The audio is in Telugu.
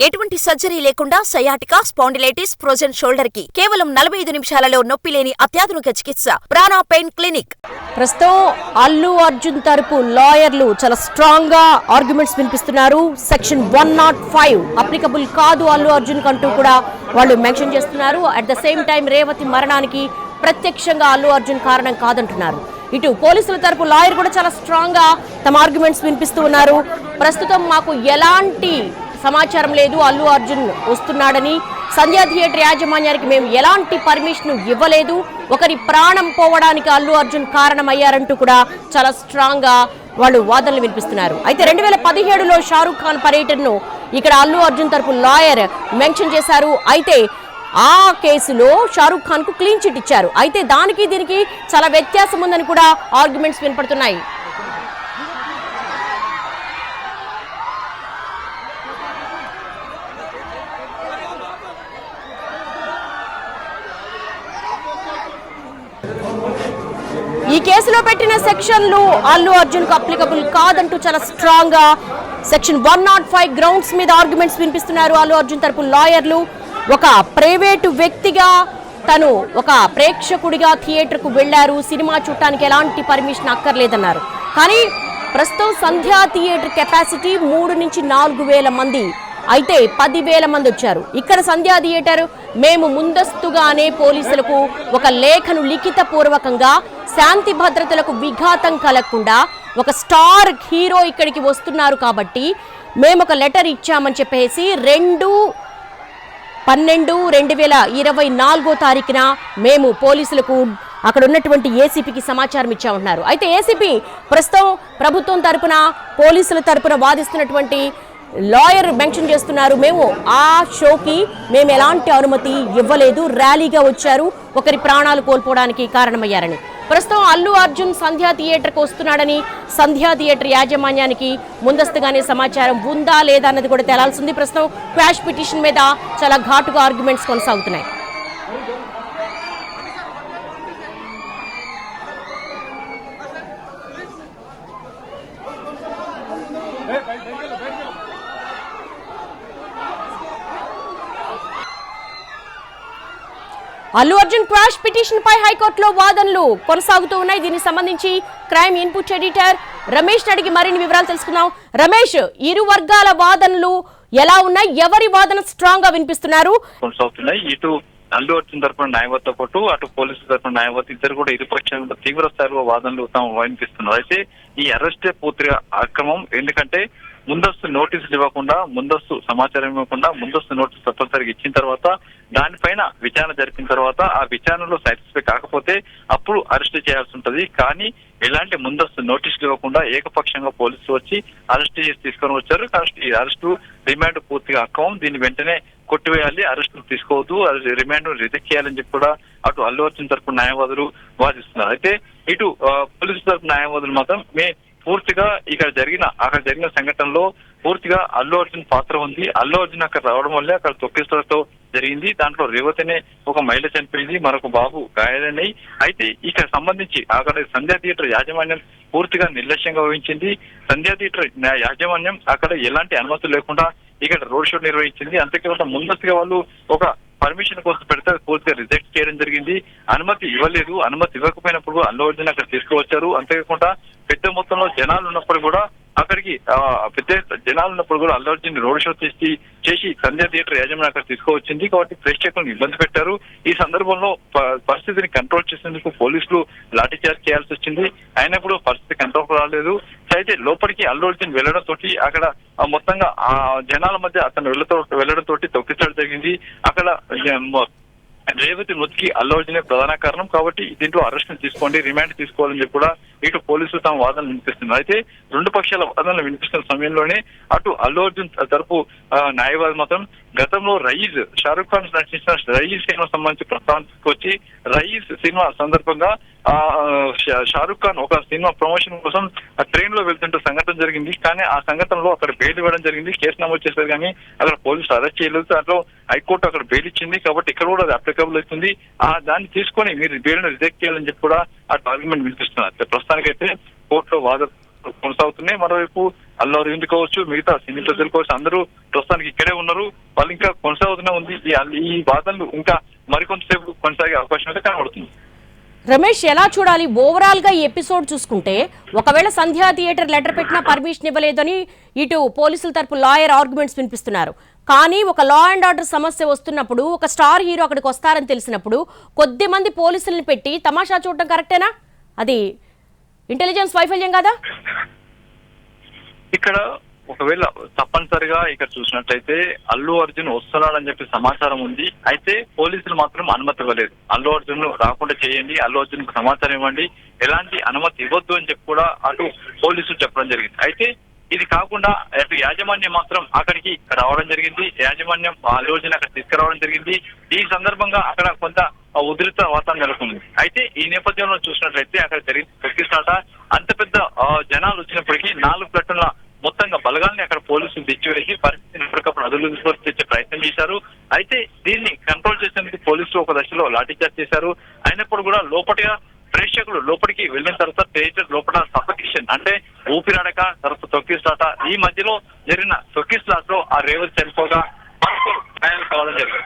ఎటువంటి సర్జరీ లేకుండా సయాటికా, స్పాండిలైటిస్, ఫ్రోజన్ షోల్డర్ కి కేవలం 45 నిమిషాలలో నొప్పి లేని అత్యాధునిక చికిత్స ప్రాణ పెయిన్ క్లినిక్. ప్రస్తుతం అల్లు అర్జున్ తరపు లాయర్లు చాలా స్ట్రాంగ్ గా ఆర్గ్యుమెంట్స్ వినిపిస్తున్నారు. సెక్షన్ 105 అప్లికబుల్ కాదు అల్లు అర్జున్ కంటూ కూడా వాళ్ళు మెన్షన్ చేస్తున్నారు. At the same time Revathi మరణానికి ప్రత్యక్షంగా అల్లు అర్జున్ కారణం కాదంటున్నారు. ఇటు పోలీసుల తరపు లాయర్ కూడా చాలా స్ట్రాంగ్ గా తమ ఆర్గ్యుమెంట్స్ వినిపిస్తూ ఉన్నారు. ప్రస్తుతం మాకు ఎలాంటి సమాచారం లేదు అల్లు అర్జున్ వస్తున్నాడని, సంధ్యా థియేటర్ యాజమాన్యానికి మేము ఎలాంటి పర్మిషన్ ఇవ్వలేదు, ఒకరి ప్రాణం పోవడానికి అల్లు అర్జున్ కారణమయ్యారంటూ కూడా చాలా స్ట్రాంగ్ గా వాళ్ళు వాదనలు వినిపిస్తున్నారు. అయితే 2017లో షారూఖ్ ఖాన్ పర్యటనను ఇక్కడ అల్లు అర్జున్ తరపు లాయర్ మెన్షన్ చేశారు. అయితే ఆ కేసులో షారూఖ్ ఖాన్ కు క్లీన్ చిట్ ఇచ్చారు. అయితే దానికి దీనికి చాలా వ్యత్యాసం ఉందని కూడా ఆర్గ్యుమెంట్స్ వినపడుతున్నాయి. ఈ కేసులో పెట్టిన సెక్షన్లు అల్లు అర్జున్ కు అప్లికబుల్ కాదంటూ చాలా స్ట్రాంగ్ గా సెక్షన్ 105 గ్రౌండ్స్ మీద ఆర్గ్యుమెంట్స్ వినిపిస్తున్నారు అల్లు అర్జున్ తరపు లాయర్లు. ఒక ప్రైవేటు వ్యక్తిగా తను ఒక ప్రేక్షకుడిగా థియేటర్ కు వెళ్లారు, సినిమా చూడటానికి ఎలాంటి పర్మిషన్ అక్కర్లేదన్నారు. కానీ ప్రస్తుతం సంధ్యా థియేటర్ కెపాసిటీ 3 నుంచి 4 వేల మంది, అయితే 10,000 మంది వచ్చారు. ఇక్కడ సంధ్యా థియేటర్ మేము ముందస్తుగానే పోలీసులకు ఒక లేఖను లిఖిత పూర్వకంగా శాంతి భద్రతలకు విఘాతం కలగకుండా ఒక స్టార్ హీరో ఇక్కడికి వస్తున్నారు కాబట్టి మేము ఒక లెటర్ ఇచ్చామని చెప్పేసి 2/12/2024 మేము పోలీసులకు అక్కడ ఉన్నటువంటి ఏసీపీకి సమాచారం ఇచ్చామంటున్నారు. అయితే ఏసీపీ ప్రస్తుతం ప్రభుత్వం తరపున పోలీసుల తరపున వాదిస్తున్నటువంటి లాయర్ మెన్షన్ చేస్తున్నారు, మేము ఆ షోకి మేము ఎలాంటి అనుమతి ఇవ్వలేదు, ర్యాలీగా వచ్చారు, ఒకరి ప్రాణాలు కోల్పోవడానికి కారణమయ్యారని. ప్రస్తుతం అల్లు అర్జున్ సంధ్యా థియేటర్కి వస్తున్నాడని సంధ్యా థియేటర్ యాజమాన్యానికి ముందస్తుగానే సమాచారం ఉందా లేదా అన్నది కూడా తేలాల్సింది. ప్రస్తుతం క్వాష్ పిటిషన్ మీద చాలా ఘాటుగా ఆర్గ్యుమెంట్స్ కొనసాగుతున్నాయి. అల్లు అర్జున్ క్వాష్ పిటిషన్ పై హైకోర్టులో వాదనలు కొనసాగుతూ ఉన్నాయి. దీనికి సంబంధించి క్రైమ్ ఇన్పుట్ ఎడిటర్ రమేష్ అడిగి మరిన్ని వివరాలు తెలుసుకుందాం. రమేష్, ఇరు వర్గాల వాదనలు ఎలా ఉన్నాయి, ఎవరి వాదన స్ట్రాంగ్ గా వినిపిస్తున్నారు? కొనసాగుతున్నాయి. ఇటు అల్లు అర్జున్ తరపున న్యాయవాదితో పాటు అటు పోలీసుల తరపున న్యాయవాది ఇద్దరు కూడా ఇరుపక్షంలో తీవ్ర స్థాయిలో వాదనలు తాము వినిపిస్తున్నారు. అయితే ఈ అరెస్టే పూర్తిగా అక్రమం. ఎందుకంటే ముందస్తు నోటీసులు ఇవ్వకుండా, ముందస్తు సమాచారం ఇవ్వకుండా, ముందస్తు నోటీసు తప్పనిసరిగా ఇచ్చిన తర్వాత దానిపైన విచారణ జరిపిన తర్వాత ఆ విచారణలో సాటిస్ఫై కాకపోతే అప్పుడు అరెస్ట్ చేయాల్సి ఉంటది. కానీ ఎలాంటి ముందస్తు నోటీసులు ఇవ్వకుండా ఏకపక్షంగా పోలీసులు వచ్చి అరెస్ట్ చేసి తీసుకొని వచ్చారు. ఈ అరెస్టు రిమాండ్ పూర్తిగా అక్రమం. దీన్ని వెంటనే కొట్టివేయాలి, అరెస్టు తీసుకోవద్దు, రిమాండ్ రిజెక్ట్ చేయాలని చెప్పి కూడా అటు అల్లు అర్జున్ తరపున న్యాయవాదులు వాదిస్తున్నారు. అయితే ఇటు పోలీసు తరపున న్యాయవాదులు మాత్రం పూర్తిగా అక్కడ జరిగిన సంఘటనలో పూర్తిగా అల్లు అర్జున్ పాత్ర ఉంది. అల్లు అర్జున్ అక్కడ రావడం వల్లే అక్కడ తొక్కిసలతో జరిగింది. దాంట్లో రేవతినే ఒక మహిళ చనిపోయింది, మరొక బాబు గాయాలైనాయి. అయితే ఇక్కడ సంబంధించి అక్కడ సంధ్యా థియేటర్ యాజమాన్యం పూర్తిగా నిర్లక్ష్యంగా వహించింది. సంధ్యా థియేటర్ యాజమాన్యం అక్కడ ఎలాంటి అనుమతులు లేకుండా ఇక్కడ రోడ్ షో నిర్వహించింది. అంతేకాకుండా ముందస్తుగా వాళ్ళు ఒక పర్మిషన్ కోసం పెడితే పూర్తిగా రిజెక్ట్ చేయడం జరిగింది. అనుమతి ఇవ్వలేదు. అనుమతి ఇవ్వకపోయినప్పుడు అల్లు అర్జున్ అక్కడ తీసుకువచ్చారు. అంతేకాకుండా పెద్ద మొత్తంలో జనాలు ఉన్నప్పుడు కూడా అక్కడికి అల్లు అర్జున్ రోడ్ షో చేసి సంధ్యా థియేటర్ యాజమాన్యం అక్కడ తీసుకువచ్చింది. కాబట్టి ప్రేక్షకులను ఇబ్బంది పెట్టారు. ఈ సందర్భంలో పరిస్థితిని కంట్రోల్ చేసేందుకు పోలీసులు లాఠీ చార్జ్ చేయాల్సి వచ్చింది. అయినప్పుడు పరిస్థితి కంట్రోల్ రాలేదు. అయితే లోపలికి అల్లు అర్జున్ వెళ్లడం తోటి అక్కడ మొత్తంగా ఆ జనాల మధ్య అతను వెళ్లడం తోటి తొక్కిసలాట జరిగింది. అక్కడ రేవతి మృతికి అల్లు అర్జునే ప్రధాన కారణం. కాబట్టి దీంట్లో అరెస్ట్ తీసుకోండి, రిమాండ్ తీసుకోవాలని చెప్పి కూడా ఇటు పోలీసులు తమ వాదనలు వినిపిస్తున్నారు. అయితే రెండు పక్షాల వాదనలు వినిపిస్తున్న సమయంలోనే అటు అల్లు అర్జున్ తరపు న్యాయవాది మాత్రం గతంలో రయీజ్, షారూఖ్ ఖాన్ నటించిన రయీజ్ సినిమా సంబంధించి ప్రస్తావన తీసుకొచ్చి రయీజ్ సినిమా సందర్భంగా షారూఖ్ ఖాన్ ఒక సినిమా ప్రమోషన్ కోసం ట్రైన్ లో వెళ్తుంటే సంఘటన జరిగింది. కానీ ఆ సంఘటనలో అక్కడ బెయిల్ ఇవ్వడం జరిగింది. కేసు నమోదు చేశారు కానీ అక్కడ పోలీసులు అరెస్ట్ చేయలేదు. దాంట్లో హైకోర్టు అక్కడ బెయిల్ ఇచ్చింది. కాబట్టి ఇక్కడ కూడా అది అప్లికబుల్ అవుతుంది. దాన్ని తీసుకొని మీరు బెయిల్ రిజెక్ట్ చేయాలని చెప్పి కూడా అటు ఆర్గ్యుమెంట్ వినిపిస్తున్నారు. ప్రస్తుతానికైతే కోర్టులో కొనసాగుతున్నాయి. మరోవైపు అల్లు అరవింద్ కావచ్చు, మిగతా సినీ ప్రజలు కావచ్చు, అందరూ ప్రస్తుతానికి ఇక్కడే ఉన్నారు. వాళ్ళు ఇంకా కొనసాగుతూనే ఉంది. ఈ వాదనలు ఇంకా మరికొంతసేపు కొనసాగే అవకాశం అయితే కనబడుతుంది. రమేష్, ఎలా చూడాలి ఓవరాల్ గా ఈ ఎపిసోడ్ చూసుకుంటే? ఒకవేళ సంధ్యా థియేటర్ లెటర్ పెట్టినా పర్మిషన్ ఇవ్వలేదని ఇటు పోలీసుల తరపు లాయర్ ఆర్గ్యుమెంట్స్ వినిపిస్తున్నారు. కానీ ఒక లా అండ్ ఆర్డర్ సమస్య వస్తున్నప్పుడు, ఒక స్టార్ హీరో అక్కడికి వస్తారని తెలిసినప్పుడు కొద్ది మంది పోలీసులను పెట్టి తమాషా చూడటం కరెక్టేనా? అది ఇంటెలిజెన్స్ వైఫల్యం కదా? ఇక్కడ ఒకవేళ తప్పనిసరిగా ఇక్కడ చూసినట్లయితే అల్లు అర్జున్ వస్తున్నాడని చెప్పి సమాచారం ఉంది. అయితే పోలీసులు మాత్రం అనుమతి ఇవ్వలేదు. అల్లు అర్జున్ రాకుండా చేయండి, అల్లు అర్జున్ కు సమాచారం ఇవ్వండి, ఎలాంటి అనుమతి ఇవ్వద్దు అని చెప్పి కూడా అటు పోలీసులు చెప్పడం జరిగింది. అయితే ఇది కాకుండా అటు యాజమాన్యం మాత్రం అక్కడికి రావడం జరిగింది. యాజమాన్యం అల్లు అర్జున్ అక్కడ తీసుకురావడం జరిగింది. ఈ సందర్భంగా అక్కడ కొంత ఉధృత వాతావరణం నెలకొంది. అయితే ఈ నేపథ్యంలో చూసినట్లయితే అక్కడ జరిగిన తొక్కిసలాట, అంత పెద్ద జనాలు వచ్చినప్పటికీ 4 ప్లటూన్ల మొత్తంగా బలగాల్ని అక్కడ పోలీసులు తెచ్చివేసి పరిస్థితిని ఎప్పటికప్పుడు అదుపులోకి తీసుకొచ్చే ప్రయత్నం చేశారు. అయితే దీన్ని కంట్రోల్ చేసేందుకు పోలీసులు ఒక దశలో లాఠీచార్జ్ చేశారు. అయినప్పుడు కూడా లోపటిగా ప్రేక్షకులు లోపలికి వెళ్ళిన తర్వాత థియేటర్ లోపల సఫకేషన్ అంటే ఊపిరాడక తర్వాత తొక్కిసలాట, ఈ మధ్యలో జరిగిన తొక్కిసలాటలో ఆ రేవతి చనిపోగా గాయాలు కావడం జరిగింది.